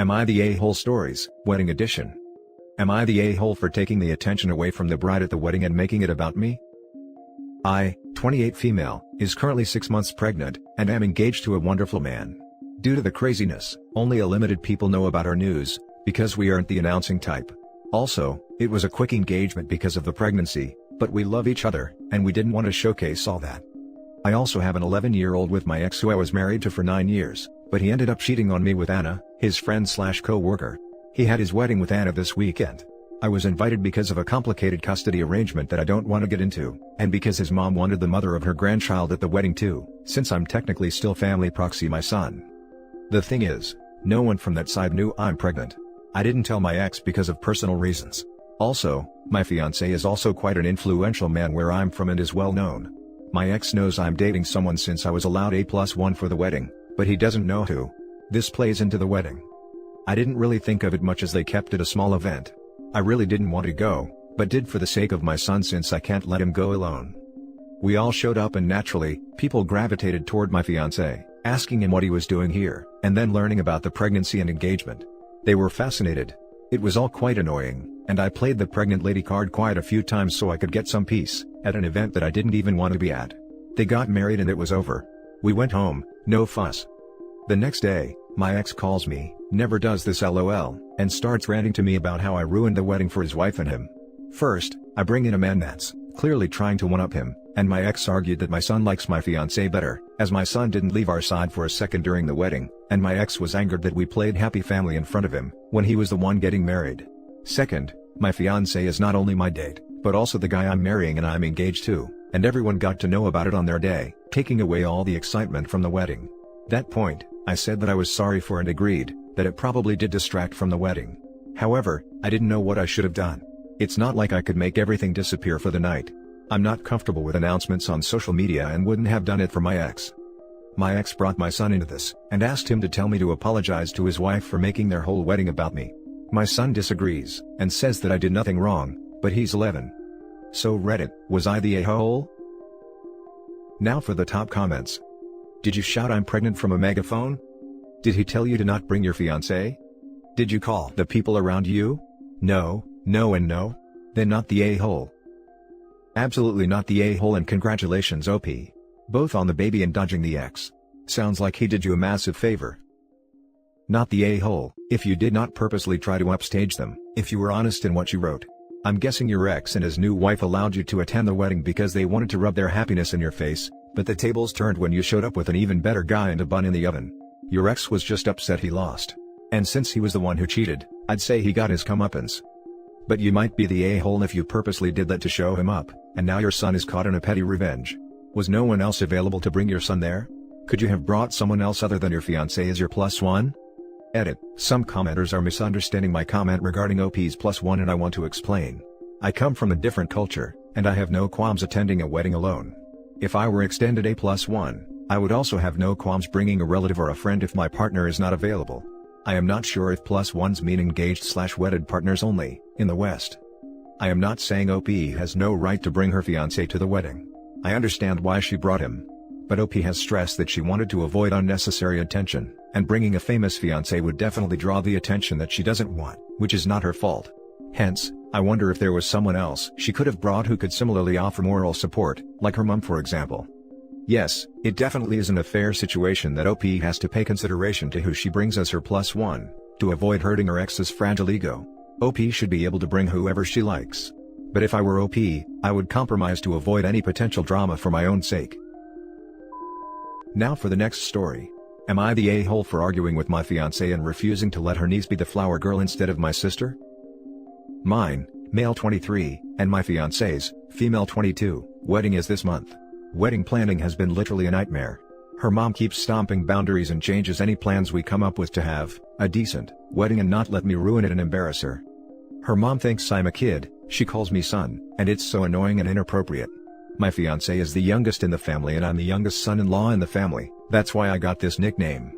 Am I the a-hole stories, wedding edition? Am I the a-hole for taking the attention away from the bride at the wedding and making it about me? I, 28 female, is currently 6 months pregnant, and am engaged to a wonderful man. Due to the craziness, only a limited people know about our news, because we aren't the announcing type. Also, it was a quick engagement because of the pregnancy, but we love each other, and we didn't want to showcase all that. I also have an 11-year-old with my ex who I was married to for 9 years, but he ended up cheating on me with Anna, his friend/co-worker. He had his wedding with Anna this weekend. I was invited because of a complicated custody arrangement that I don't want to get into, and because his mom wanted the mother of her grandchild at the wedding too, since I'm technically still family proxy my son. The thing is, no one from that side knew I'm pregnant. I didn't tell my ex because of personal reasons. Also, my fiancé is also quite an influential man where I'm from and is well known. My ex knows I'm dating someone since I was allowed A+1 for the wedding, but he doesn't know who. This plays into the wedding. I didn't really think of it much as they kept it a small event. I really didn't want to go, but did for the sake of my son since I can't let him go alone. We all showed up and naturally, people gravitated toward my fiancé, asking him what he was doing here, and then learning about the pregnancy and engagement. They were fascinated. It was all quite annoying, and I played the pregnant lady card quite a few times so I could get some peace, at an event that I didn't even want to be at. They got married and it was over. We went home, no fuss. The next day, my ex calls me, never does this LOL, and starts ranting to me about how I ruined the wedding for his wife and him. First, I bring in a man that's clearly trying to one-up him, and my ex argued that my son likes my fiancé better, as my son didn't leave our side for a second during the wedding, and my ex was angered that we played happy family in front of him, when he was the one getting married. Second, my fiancé is not only my date, but also the guy I'm marrying and I'm engaged to, and everyone got to know about it on their day, taking away all the excitement from the wedding. That point, I said that I was sorry for and agreed that it probably did distract from the wedding. However, I didn't know what I should have done. It's not like I could make everything disappear for the night. I'm not comfortable with announcements on social media and wouldn't have done it for my ex. My ex brought my son into this, and asked him to tell me to apologize to his wife for making their whole wedding about me. My son disagrees, and says that I did nothing wrong, but he's 11. So Reddit, was I the a-hole? Now for the top comments. Did you shout I'm pregnant from a megaphone? Did he tell you to not bring your fiancé? Did you call the people around you? No, no and no? Then not the a-hole. Absolutely not the a-hole and congratulations OP. Both on the baby and dodging the ex. Sounds like he did you a massive favor. Not the a-hole, if you did not purposely try to upstage them, if you were honest in what you wrote. I'm guessing your ex and his new wife allowed you to attend the wedding because they wanted to rub their happiness in your face, but the tables turned when you showed up with an even better guy and a bun in the oven. Your ex was just upset he lost. And since he was the one who cheated, I'd say he got his comeuppance. But you might be the a-hole if you purposely did that to show him up, and now your son is caught in a petty revenge. Was no one else available to bring your son there? Could you have brought someone else other than your fiancé as your +1? Edit. Some commenters are misunderstanding my comment regarding OP's +1 and I want to explain. I come from a different culture, and I have no qualms attending a wedding alone. If I were extended A+1, I would also have no qualms bringing a relative or a friend if my partner is not available. I am not sure if +1s mean engaged/wedded partners only, in the West. I am not saying OP has no right to bring her fiancé to the wedding. I understand why she brought him. But OP has stressed that she wanted to avoid unnecessary attention, and bringing a famous fiancé would definitely draw the attention that she doesn't want, which is not her fault. Hence, I wonder if there was someone else she could have brought who could similarly offer moral support, like her mom for example. Yes, it definitely isn't a fair situation that OP has to pay consideration to who she brings as her +1, to avoid hurting her ex's fragile ego. OP should be able to bring whoever she likes. But if I were OP, I would compromise to avoid any potential drama for my own sake. Now for the next story. Am I the a-hole for arguing with my fiancé and refusing to let her niece be the flower girl instead of my sister? Mine, male 23, and my fiancé's, female 22, wedding is this month. Wedding planning has been literally a nightmare. Her mom keeps stomping boundaries and changes any plans we come up with to have a decent wedding and not let me ruin it and embarrass her. Her mom thinks I'm a kid, she calls me son, and it's so annoying and inappropriate. My fiancé is the youngest in the family and I'm the youngest son-in-law in the family, that's why I got this nickname.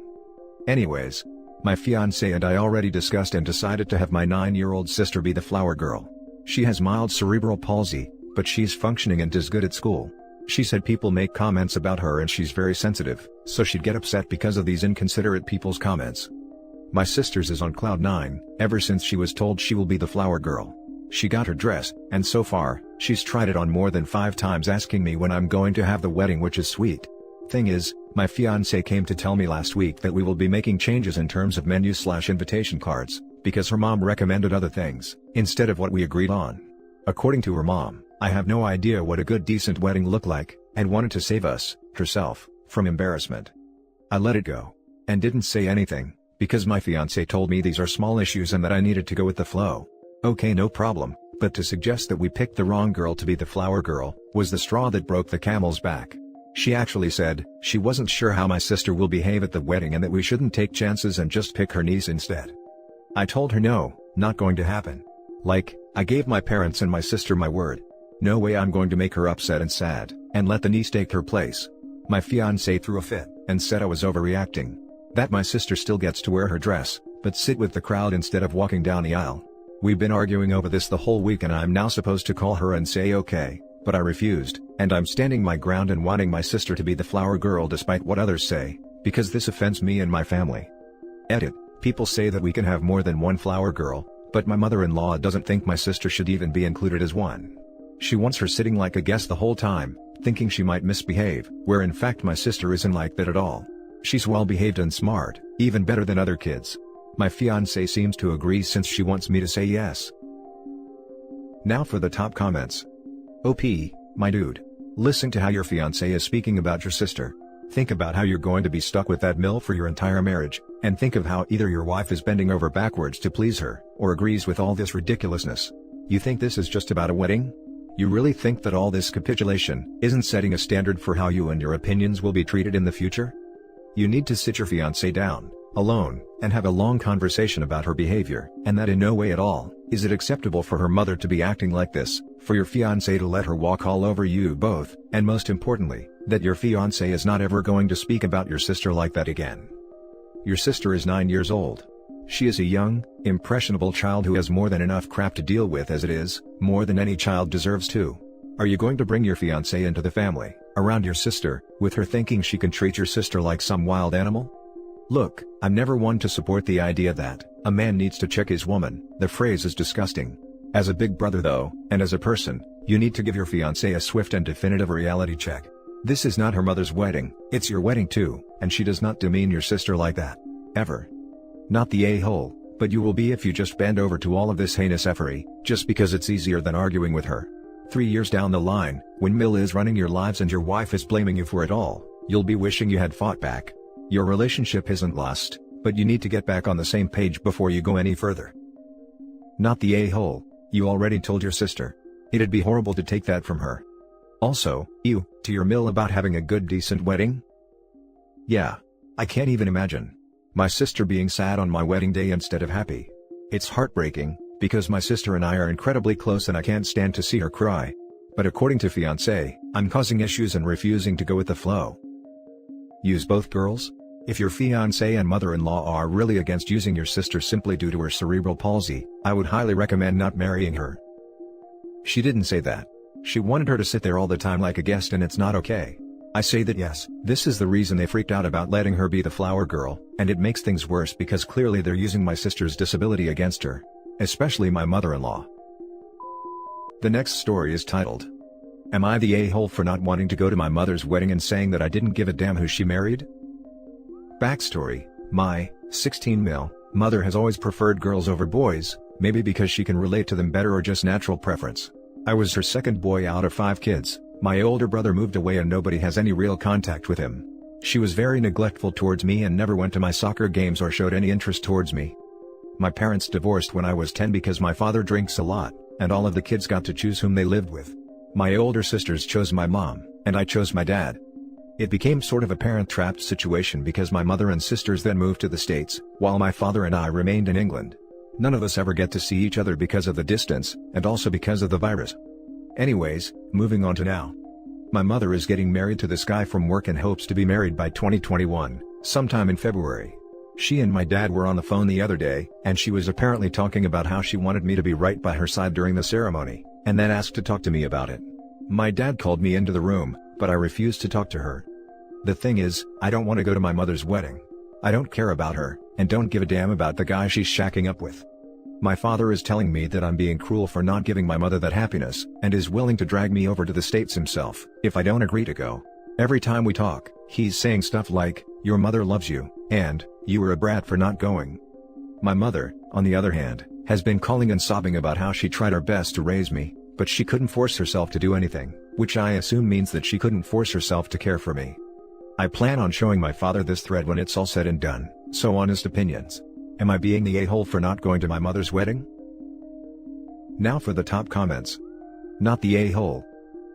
Anyways, my fiancé and I already discussed and decided to have my 9-year-old sister be the flower girl. She has mild cerebral palsy, but she's functioning and is good at school. She said people make comments about her and she's very sensitive, so she'd get upset because of these inconsiderate people's comments. My sister's is on cloud 9, ever since she was told she will be the flower girl. She got her dress, and so far, she's tried it on more than 5 times asking me when I'm going to have the wedding, which is sweet. Thing is, my fiancé came to tell me last week that we will be making changes in terms of menu/invitation cards, because her mom recommended other things, instead of what we agreed on. According to her mom, I have no idea what a good decent wedding looked like, and wanted to save us, herself, from embarrassment. I let it go. And didn't say anything, because my fiancé told me these are small issues and that I needed to go with the flow. Okay, no problem, but to suggest that we picked the wrong girl to be the flower girl, was the straw that broke the camel's back. She actually said, she wasn't sure how my sister will behave at the wedding and that we shouldn't take chances and just pick her niece instead. I told her no, not going to happen. Like, I gave my parents and my sister my word. No way I'm going to make her upset and sad, and let the niece take her place. My fiancé threw a fit, and said I was overreacting. That my sister still gets to wear her dress, but sit with the crowd instead of walking down the aisle. We've been arguing over this the whole week and I'm now supposed to call her and say okay, but I refused, and I'm standing my ground and wanting my sister to be the flower girl despite what others say, because this offends me and my family. Edit. People say that we can have more than one flower girl, but my mother-in-law doesn't think my sister should even be included as one. She wants her sitting like a guest the whole time, thinking she might misbehave, where in fact my sister isn't like that at all. She's well behaved and smart, even better than other kids. My fiancé seems to agree since she wants me to say yes. Now for the top comments. OP, my dude. Listen to how your fiancé is speaking about your sister. Think about how you're going to be stuck with that MILF for your entire marriage, and think of how either your wife is bending over backwards to please her, or agrees with all this ridiculousness. You think this is just about a wedding? You really think that all this capitulation isn't setting a standard for how you and your opinions will be treated in the future? You need to sit your fiancé down, alone, and have a long conversation about her behavior, and that in no way at all is it acceptable for her mother to be acting like this, for your fiancé to let her walk all over you both, and most importantly, that your fiancé is not ever going to speak about your sister like that again. Your sister is 9 years old. She is a young, impressionable child who has more than enough crap to deal with as it is, more than any child deserves too. Are you going to bring your fiancé into the family, around your sister, with her thinking she can treat your sister like some wild animal? Look, I'm never one to support the idea that a man needs to check his woman. The phrase is disgusting. As a big brother though, and as a person, you need to give your fiancé a swift and definitive reality check. This is not her mother's wedding, it's your wedding too, and she does not demean your sister like that. Ever. Not the a-hole, but you will be if you just bend over to all of this heinous effery, just because it's easier than arguing with her. 3 years down the line, when Mill is running your lives and your wife is blaming you for it all, you'll be wishing you had fought back. Your relationship isn't lost, but you need to get back on the same page before you go any further. Not the a-hole, you already told your sister. It'd be horrible to take that from her. Also, you, to your Mill about having a good decent wedding? Yeah. I can't even imagine my sister being sad on my wedding day instead of happy. It's heartbreaking, because my sister and I are incredibly close and I can't stand to see her cry. But according to fiancé, I'm causing issues and refusing to go with the flow. Use both girls? If your fiancé and mother-in-law are really against using your sister simply due to her cerebral palsy, I would highly recommend not marrying her. She didn't say that. She wanted her to sit there all the time like a guest and it's not okay. I say that yes, this is the reason they freaked out about letting her be the flower girl, and it makes things worse because clearly they're using my sister's disability against her. Especially my mother-in-law. The next story is titled, Am I the a-hole for not wanting to go to my mother's wedding and saying that I didn't give a damn who she married? Backstory, my 16 mother has always preferred girls over boys, maybe because she can relate to them better or just natural preference. I was her second boy out of 5 kids. My older brother moved away and nobody has any real contact with him. She was very neglectful towards me and never went to my soccer games or showed any interest towards me. My parents divorced when I was 10 because my father drinks a lot, and all of the kids got to choose whom they lived with. My older sisters chose my mom, and I chose my dad. It became sort of a parent-trapped situation because my mother and sisters then moved to the States, while my father and I remained in England. None of us ever get to see each other because of the distance, and also because of the virus. Anyways, moving on to now. My mother is getting married to this guy from work and hopes to be married by 2021, sometime in February. She and my dad were on the phone the other day, and she was apparently talking about how she wanted me to be right by her side during the ceremony, and then asked to talk to me about it. My dad called me into the room, but I refused to talk to her. The thing is, I don't want to go to my mother's wedding. I don't care about her, and don't give a damn about the guy she's shacking up with. My father is telling me that I'm being cruel for not giving my mother that happiness, and is willing to drag me over to the States himself, if I don't agree to go. Every time we talk, he's saying stuff like, "Your mother loves you," and, "You were a brat for not going." My mother, on the other hand, has been calling and sobbing about how she tried her best to raise me, but she couldn't force herself to do anything, which I assume means that she couldn't force herself to care for me. I plan on showing my father this thread when it's all said and done, so honest opinions. Am I being the a-hole for not going to my mother's wedding? Now for the top comments. Not the a-hole.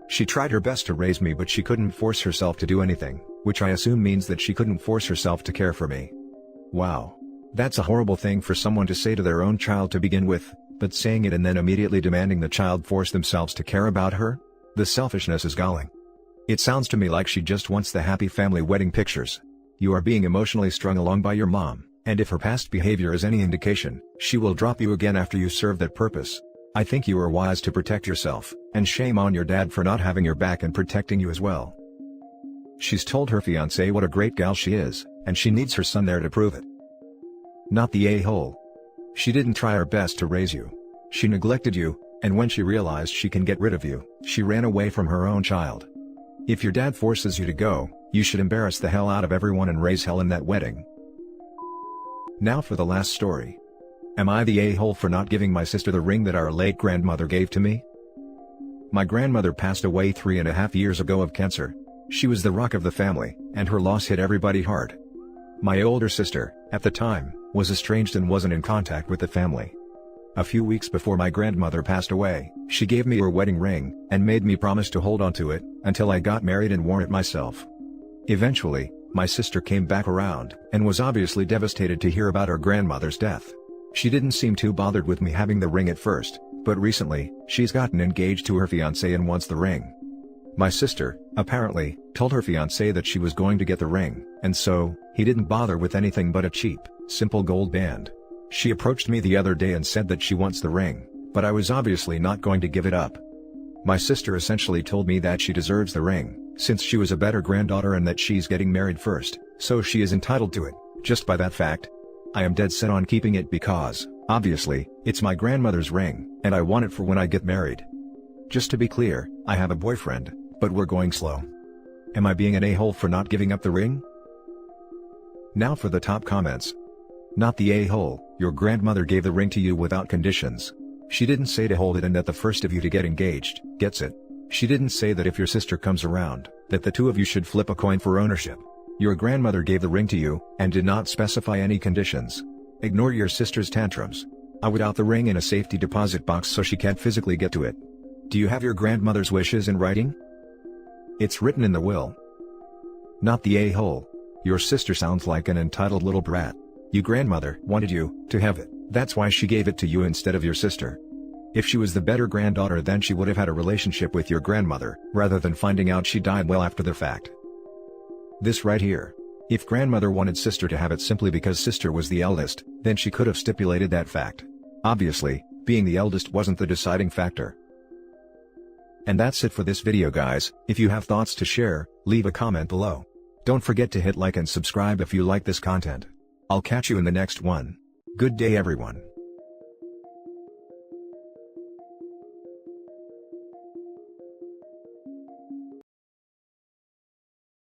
She tried her best to raise me, but she couldn't force herself to do anything, which I assume means that she couldn't force herself to care for me. Wow. That's a horrible thing for someone to say to their own child to begin with, but saying it and then immediately demanding the child force themselves to care about her? The selfishness is galling. It sounds to me like she just wants the happy family wedding pictures. You are being emotionally strung along by your mom, and if her past behavior is any indication, she will drop you again after you serve that purpose. I think you are wise to protect yourself, and shame on your dad for not having your back and protecting you as well. She's told her fiancé what a great gal she is, and she needs her son there to prove it. Not the a-hole. She didn't try her best to raise you. She neglected you, and when she realized she can get rid of you, she ran away from her own child. If your dad forces you to go, you should embarrass the hell out of everyone and raise hell in that wedding. Now for the last story. Am I the a-hole for not giving my sister the ring that our late grandmother gave to me? My grandmother passed away 3.5 years ago of cancer. She was the rock of the family, and her loss hit everybody hard. My older sister, at the time, was estranged and wasn't in contact with the family. A few weeks before my grandmother passed away, she gave me her wedding ring, and made me promise to hold on to it, until I got married and wore it myself. Eventually, my sister came back around, and was obviously devastated to hear about her grandmother's death. She didn't seem too bothered with me having the ring at first, but recently, she's gotten engaged to her fiancé and wants the ring. My sister, apparently, told her fiancé that she was going to get the ring, and so, he didn't bother with anything but a cheap, simple gold band. She approached me the other day and said that she wants the ring, but I was obviously not going to give it up. My sister essentially told me that she deserves the ring, since she was a better granddaughter and that she's getting married first, so she is entitled to it, just by that fact. I am dead set on keeping it because, obviously, it's my grandmother's ring, and I want it for when I get married. Just to be clear, I have a boyfriend, but we're going slow. Am I being an a-hole for not giving up the ring? Now for the top comments. Not the a-hole. Your grandmother gave the ring to you without conditions. She didn't say to hold it and that the first of you to get engaged gets it. She didn't say that if your sister comes around, that the two of you should flip a coin for ownership. Your grandmother gave the ring to you, and did not specify any conditions. Ignore your sister's tantrums. I would out the ring in a safety deposit box so she can't physically get to it. Do you have your grandmother's wishes in writing? It's written in the will. Not the a-hole. Your sister sounds like an entitled little brat. Your grandmother wanted you to have it, that's why she gave it to you instead of your sister. If she was the better granddaughter, then she would have had a relationship with your grandmother, rather than finding out she died well after the fact. This right here. If grandmother wanted sister to have it simply because sister was the eldest, then she could have stipulated that fact. Obviously, being the eldest wasn't the deciding factor. And that's it for this video, guys. If you have thoughts to share, leave a comment below. Don't forget to hit like and subscribe if you like this content. I'll catch you in the next one. Good day, everyone.